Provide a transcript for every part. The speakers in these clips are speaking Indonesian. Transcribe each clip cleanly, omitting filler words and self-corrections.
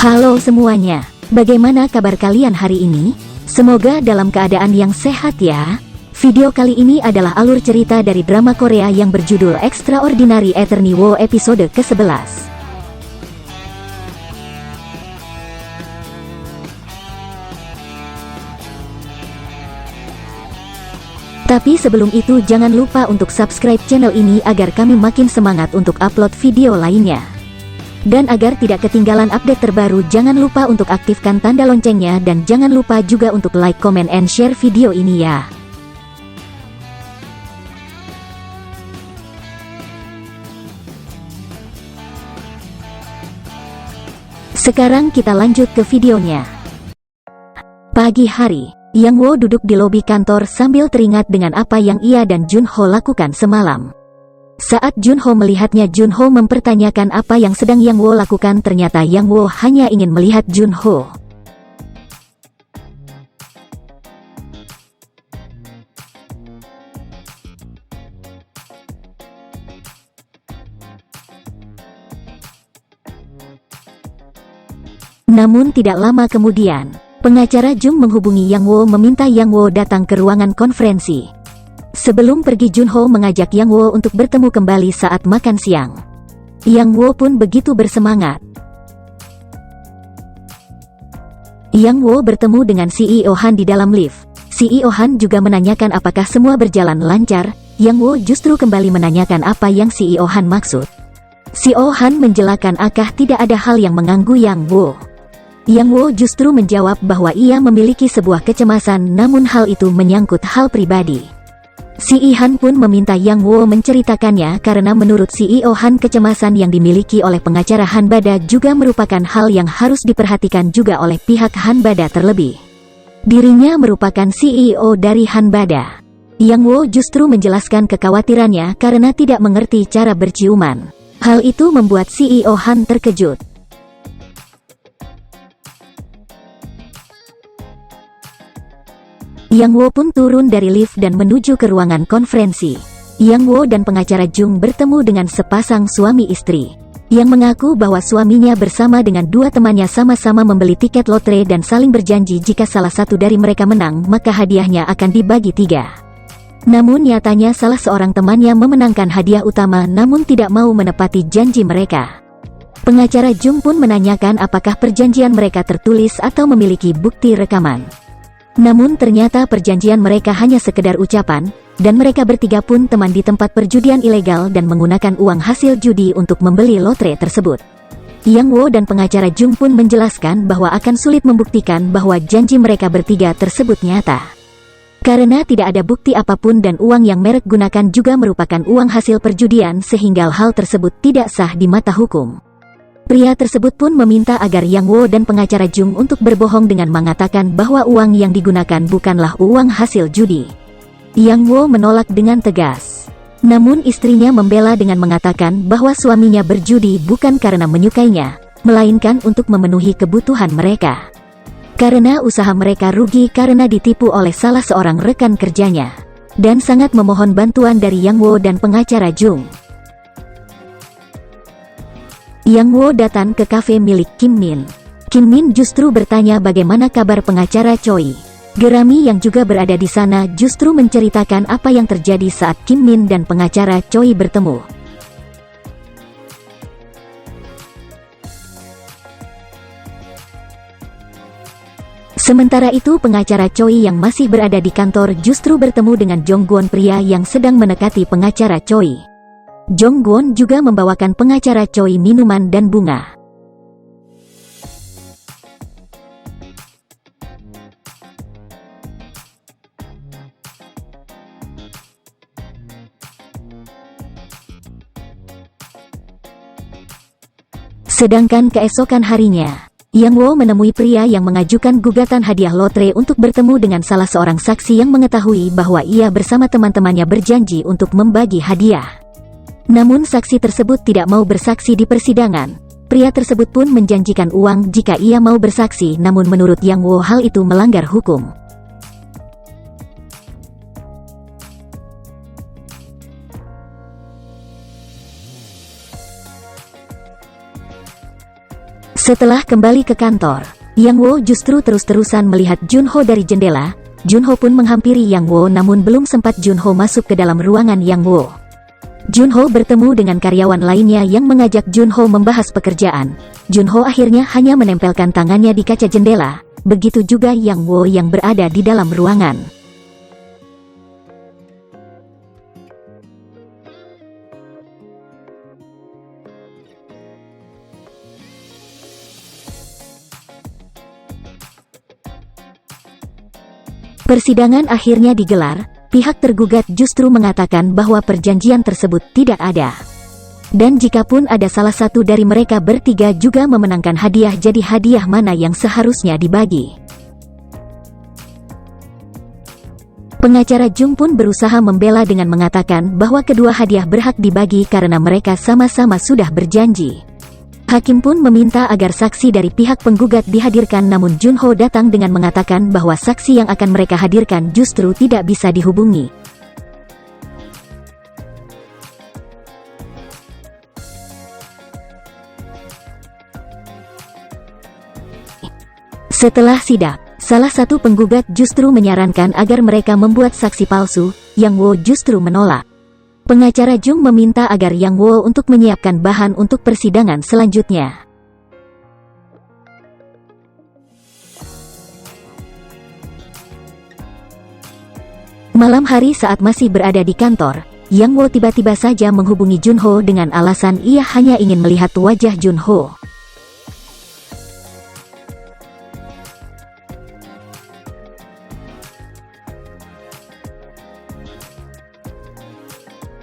Halo semuanya, bagaimana kabar kalian hari ini? Semoga dalam keadaan yang sehat ya. Video kali ini adalah alur cerita dari drama Korea yang berjudul Extraordinary Attorney Woo episode ke-11. Tapi sebelum itu jangan lupa untuk subscribe channel ini agar kami makin semangat untuk upload video lainnya. Dan agar tidak ketinggalan update terbaru, jangan lupa untuk aktifkan tanda loncengnya dan jangan lupa juga untuk like, comment, and share video ini ya. Sekarang kita lanjut ke videonya. Pagi hari, Yang Woo duduk di lobi kantor sambil teringat dengan apa yang ia dan Junho lakukan semalam. Saat Junho melihatnya, Junho mempertanyakan apa yang sedang Yang Woo lakukan. Ternyata Yang Woo hanya ingin melihat Junho. Namun tidak lama kemudian, pengacara Jung menghubungi Yang Woo meminta Yang Woo datang ke ruangan konferensi. Sebelum pergi, Junho mengajak Yang Woo untuk bertemu kembali saat makan siang. Yang Woo pun begitu bersemangat. Yang Woo bertemu dengan CEO Han di dalam lift. CEO Han juga menanyakan apakah semua berjalan lancar. Yang Woo justru kembali menanyakan apa yang CEO Han maksud. CEO Han menjelaskan akah tidak ada hal yang mengganggu Yang Woo. Yang Woo justru menjawab bahwa ia memiliki sebuah kecemasan, namun hal itu menyangkut hal pribadi. CEO Han pun meminta Yang Woo menceritakannya karena menurut CEO Han kecemasan yang dimiliki oleh pengacara Han Bada juga merupakan hal yang harus diperhatikan juga oleh pihak Han Bada terlebih. Dirinya merupakan CEO dari Han Bada. Yang Woo justru menjelaskan kekhawatirannya karena tidak mengerti cara berciuman. Hal itu membuat CEO Han terkejut. Yang Woo pun turun dari lift dan menuju ke ruangan konferensi. Yang Woo dan pengacara Jung bertemu dengan sepasang suami istri, yang mengaku bahwa suaminya bersama dengan dua temannya sama-sama membeli tiket lotre dan saling berjanji jika salah satu dari mereka menang, maka hadiahnya akan dibagi 3. Namun nyatanya salah seorang temannya memenangkan hadiah utama namun tidak mau menepati janji mereka. Pengacara Jung pun menanyakan apakah perjanjian mereka tertulis atau memiliki bukti rekaman. Namun ternyata perjanjian mereka hanya sekedar ucapan, dan mereka bertiga pun teman di tempat perjudian ilegal dan menggunakan uang hasil judi untuk membeli lotre tersebut. Yang Woo dan pengacara Jung pun menjelaskan bahwa akan sulit membuktikan bahwa janji mereka bertiga tersebut nyata. Karena tidak ada bukti apapun dan uang yang mereka gunakan juga merupakan uang hasil perjudian sehingga hal tersebut tidak sah di mata hukum. Pria tersebut pun meminta agar Yang Woo dan pengacara Jung untuk berbohong dengan mengatakan bahwa uang yang digunakan bukanlah uang hasil judi. Yang Woo menolak dengan tegas. Namun istrinya membela dengan mengatakan bahwa suaminya berjudi bukan karena menyukainya, melainkan untuk memenuhi kebutuhan mereka. Karena usaha mereka rugi karena ditipu oleh salah seorang rekan kerjanya, dan sangat memohon bantuan dari Yang Woo dan pengacara Jung. Yang Woo datang ke kafe milik Kim Min. Kim Min justru bertanya bagaimana kabar pengacara Choi. Gerami yang juga berada di sana justru menceritakan apa yang terjadi saat Kim Min dan pengacara Choi bertemu. Sementara itu pengacara Choi yang masih berada di kantor justru bertemu dengan Jong Gwon, pria yang sedang mendekati pengacara Choi. Jong Gwon juga membawakan pengacara Choi minuman dan bunga. Sedangkan keesokan harinya, Yang Woo menemui pria yang mengajukan gugatan hadiah lotre untuk bertemu dengan salah seorang saksi yang mengetahui bahwa ia bersama teman-temannya berjanji untuk membagi hadiah. Namun saksi tersebut tidak mau bersaksi di persidangan. Pria tersebut pun menjanjikan uang jika ia mau bersaksi, namun menurut Yang Woo hal itu melanggar hukum. Setelah kembali ke kantor, Yang Wo justru terus-terusan melihat Junho dari jendela. Junho pun menghampiri Yang Wo, namun belum sempat Junho masuk ke dalam ruangan Yang Wo. Junho bertemu dengan karyawan lainnya yang mengajak Junho membahas pekerjaan. Junho akhirnya hanya menempelkan tangannya di kaca jendela. Begitu juga Yang Wo yang berada di dalam ruangan. Persidangan akhirnya digelar. Pihak tergugat justru mengatakan bahwa perjanjian tersebut tidak ada. Dan jikapun ada salah satu dari mereka bertiga juga memenangkan hadiah, jadi hadiah mana yang seharusnya dibagi? Pengacara Jung pun berusaha membela dengan mengatakan bahwa kedua hadiah berhak dibagi karena mereka sama-sama sudah berjanji. Hakim pun meminta agar saksi dari pihak penggugat dihadirkan, namun Junho datang dengan mengatakan bahwa saksi yang akan mereka hadirkan justru tidak bisa dihubungi. Setelah sidang, salah satu penggugat justru menyarankan agar mereka membuat saksi palsu. Yang Wo justru menolak. Pengacara Jung meminta agar Yang Wo untuk menyiapkan bahan untuk persidangan selanjutnya. Malam hari saat masih berada di kantor, Yang Wo tiba-tiba saja menghubungi Junho dengan alasan ia hanya ingin melihat wajah Junho.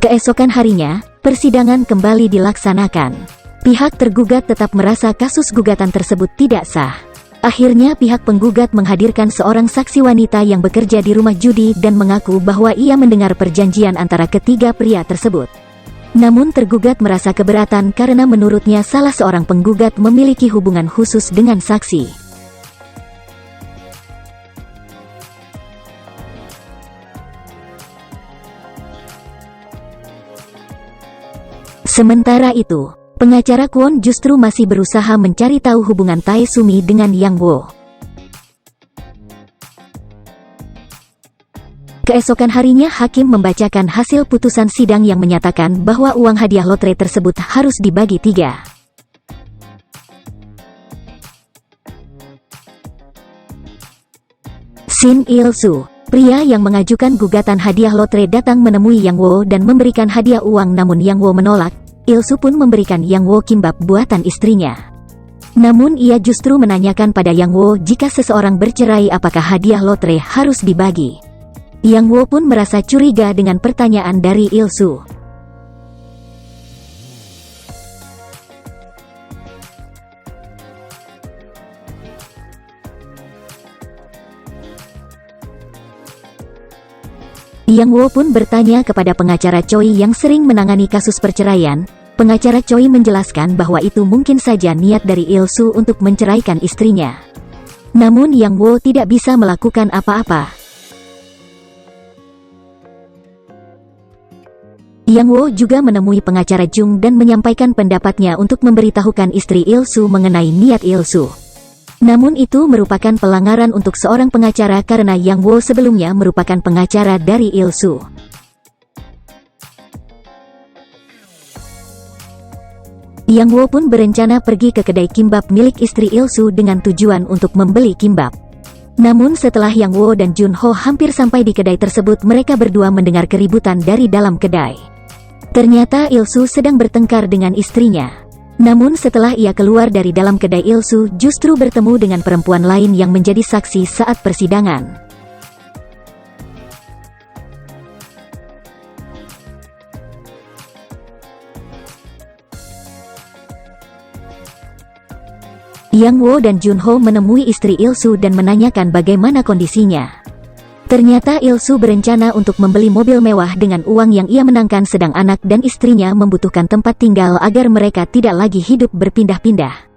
Keesokan harinya, persidangan kembali dilaksanakan. Pihak tergugat tetap merasa kasus gugatan tersebut tidak sah. Akhirnya pihak penggugat menghadirkan seorang saksi wanita yang bekerja di rumah judi dan mengaku bahwa ia mendengar perjanjian antara ketiga pria tersebut. Namun tergugat merasa keberatan karena menurutnya salah seorang penggugat memiliki hubungan khusus dengan saksi. Sementara itu, pengacara Kwon justru masih berusaha mencari tahu hubungan Tae Sumi dengan Yang Wo. Keesokan harinya hakim membacakan hasil putusan sidang yang menyatakan bahwa uang hadiah lotre tersebut harus dibagi 3. Shin Il-soo, pria yang mengajukan gugatan hadiah lotre, datang menemui Yang Wo dan memberikan hadiah uang, namun Yang Wo menolak. Il-soo pun memberikan Yang Wo kimbap buatan istrinya. Namun ia justru menanyakan pada Yang Wo jika seseorang bercerai apakah hadiah lotre harus dibagi. Yang Wo pun merasa curiga dengan pertanyaan dari Il-soo. Yang Wo pun bertanya kepada pengacara Choi yang sering menangani kasus perceraian. Pengacara Choi menjelaskan bahwa itu mungkin saja niat dari Il-soo untuk menceraikan istrinya. Namun Yang Wo tidak bisa melakukan apa-apa. Yang Wo juga menemui pengacara Jung dan menyampaikan pendapatnya untuk memberitahukan istri Il-soo mengenai niat Il-soo. Namun itu merupakan pelanggaran untuk seorang pengacara karena Yang Wo sebelumnya merupakan pengacara dari Il-soo. Yang Wo pun berencana pergi ke kedai kimbap milik istri Il-soo dengan tujuan untuk membeli kimbap. Namun setelah Yang Wo dan Junho hampir sampai di kedai tersebut, mereka berdua mendengar keributan dari dalam kedai. Ternyata Il-soo sedang bertengkar dengan istrinya. Namun setelah ia keluar dari dalam kedai, Il-soo justru bertemu dengan perempuan lain yang menjadi saksi saat persidangan. Yang Wo dan Junho menemui istri Il-soo dan menanyakan bagaimana kondisinya. Ternyata Il-soo berencana untuk membeli mobil mewah dengan uang yang ia menangkan, sedang anak dan istrinya membutuhkan tempat tinggal agar mereka tidak lagi hidup berpindah-pindah.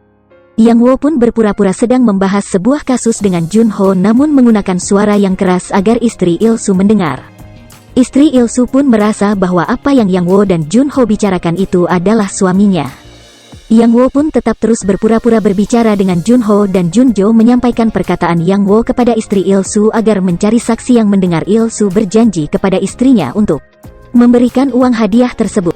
Yang Wo pun berpura-pura sedang membahas sebuah kasus dengan Junho, namun menggunakan suara yang keras agar istri Il-soo mendengar. Istri Il-soo pun merasa bahwa apa yang Yang Wo dan Junho bicarakan itu adalah suaminya. Yang Wo pun tetap terus berpura-pura berbicara dengan Junho dan Junjo menyampaikan perkataan Yang Wo kepada istri Ilsu agar mencari saksi yang mendengar Ilsu berjanji kepada istrinya untuk memberikan uang hadiah tersebut.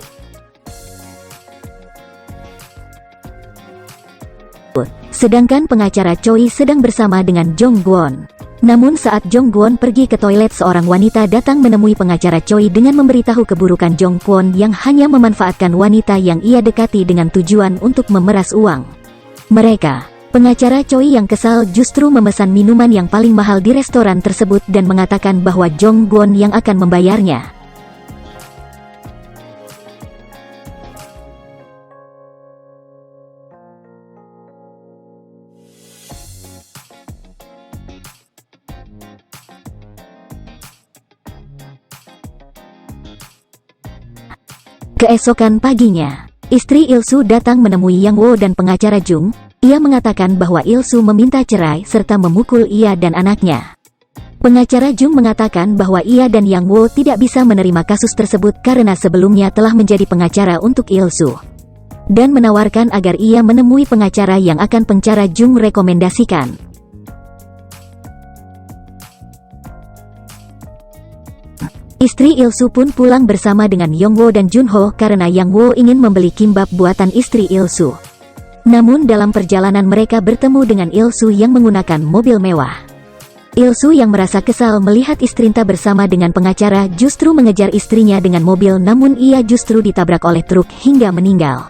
Sedangkan pengacara Choi sedang bersama dengan Jong Gwon. Namun saat Jong Gwon pergi ke toilet, seorang wanita datang menemui pengacara Choi dengan memberitahu keburukan Jong Gwon yang hanya memanfaatkan wanita yang ia dekati dengan tujuan untuk memeras uang mereka. Pengacara Choi yang kesal justru memesan minuman yang paling mahal di restoran tersebut dan mengatakan bahwa Jong Gwon yang akan membayarnya. Keesokan paginya, istri Ilsu datang menemui Yang Wo dan pengacara Jung. Ia mengatakan bahwa Ilsu meminta cerai serta memukul ia dan anaknya. Pengacara Jung mengatakan bahwa ia dan Yang Wo tidak bisa menerima kasus tersebut karena sebelumnya telah menjadi pengacara untuk Ilsu, dan menawarkan agar ia menemui pengacara yang akan pengacara Jung rekomendasikan. Istri Ilsu pun pulang bersama dengan Yang Wo dan Junho karena Yang Wo ingin membeli kimbap buatan istri Ilsu. Namun dalam perjalanan mereka bertemu dengan Ilsu yang menggunakan mobil mewah. Ilsu yang merasa kesal melihat istrinya bersama dengan pengacara justru mengejar istrinya dengan mobil, namun ia justru ditabrak oleh truk hingga meninggal.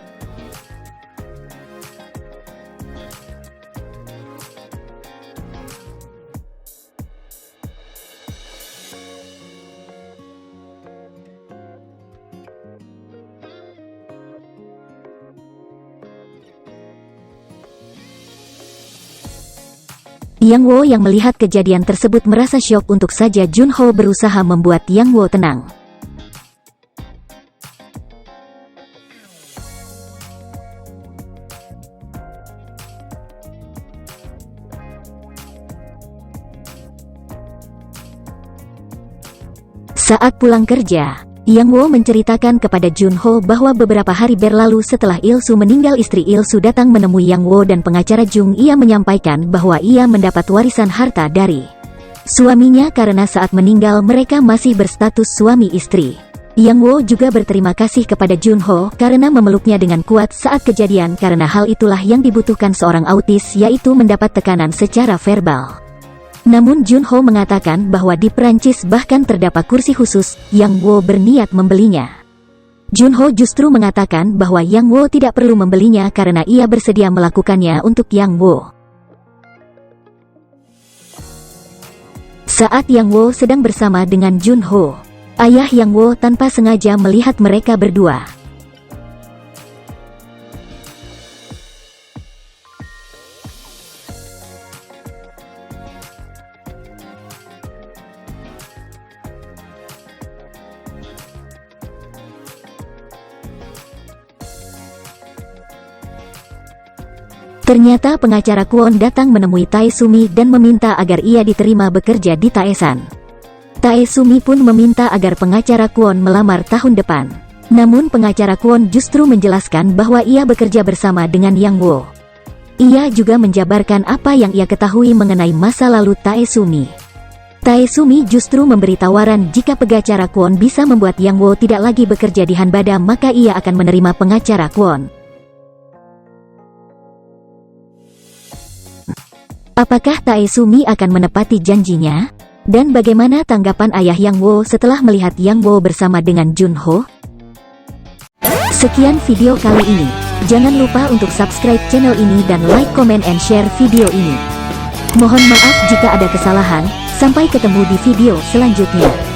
Yang Wo yang melihat kejadian tersebut merasa syok. Untuk saja Junho berusaha membuat Yang Wo tenang. Saat pulang kerja, Yang Wo menceritakan kepada Junho bahwa beberapa hari berlalu setelah Ilsu meninggal, istri Ilsu datang menemui Yang Wo dan pengacara Jung. Ia menyampaikan bahwa ia mendapat warisan harta dari suaminya karena saat meninggal mereka masih berstatus suami istri. Yang Wo juga berterima kasih kepada Junho karena memeluknya dengan kuat saat kejadian, karena hal itulah yang dibutuhkan seorang autis, yaitu mendapat tekanan secara verbal. Namun Junho mengatakan bahwa di Perancis bahkan terdapat kursi khusus. Yang Wo berniat membelinya. Junho justru mengatakan bahwa Yang Wo tidak perlu membelinya karena ia bersedia melakukannya untuk Yang Wo. Saat Yang Wo sedang bersama dengan Junho, ayah Yang Wo tanpa sengaja melihat mereka berdua. Ternyata pengacara Kwon datang menemui Tae Sumi dan meminta agar ia diterima bekerja di Taesan. Tae Sumi pun meminta agar pengacara Kwon melamar tahun depan. Namun pengacara Kwon justru menjelaskan bahwa ia bekerja bersama dengan Yang Wo. Ia juga menjabarkan apa yang ia ketahui mengenai masa lalu Tae Sumi. Tae Sumi justru memberi tawaran jika pengacara Kwon bisa membuat Yang Wo tidak lagi bekerja di Hanbada, maka ia akan menerima pengacara Kwon. Apakah Tae Sumi akan menepati janjinya? Dan bagaimana tanggapan ayah Yang Wo setelah melihat Yang Wo bersama dengan Junho? Sekian video kali ini. Jangan lupa untuk subscribe channel ini dan like, comment, and share video ini. Mohon maaf jika ada kesalahan. Sampai ketemu di video selanjutnya.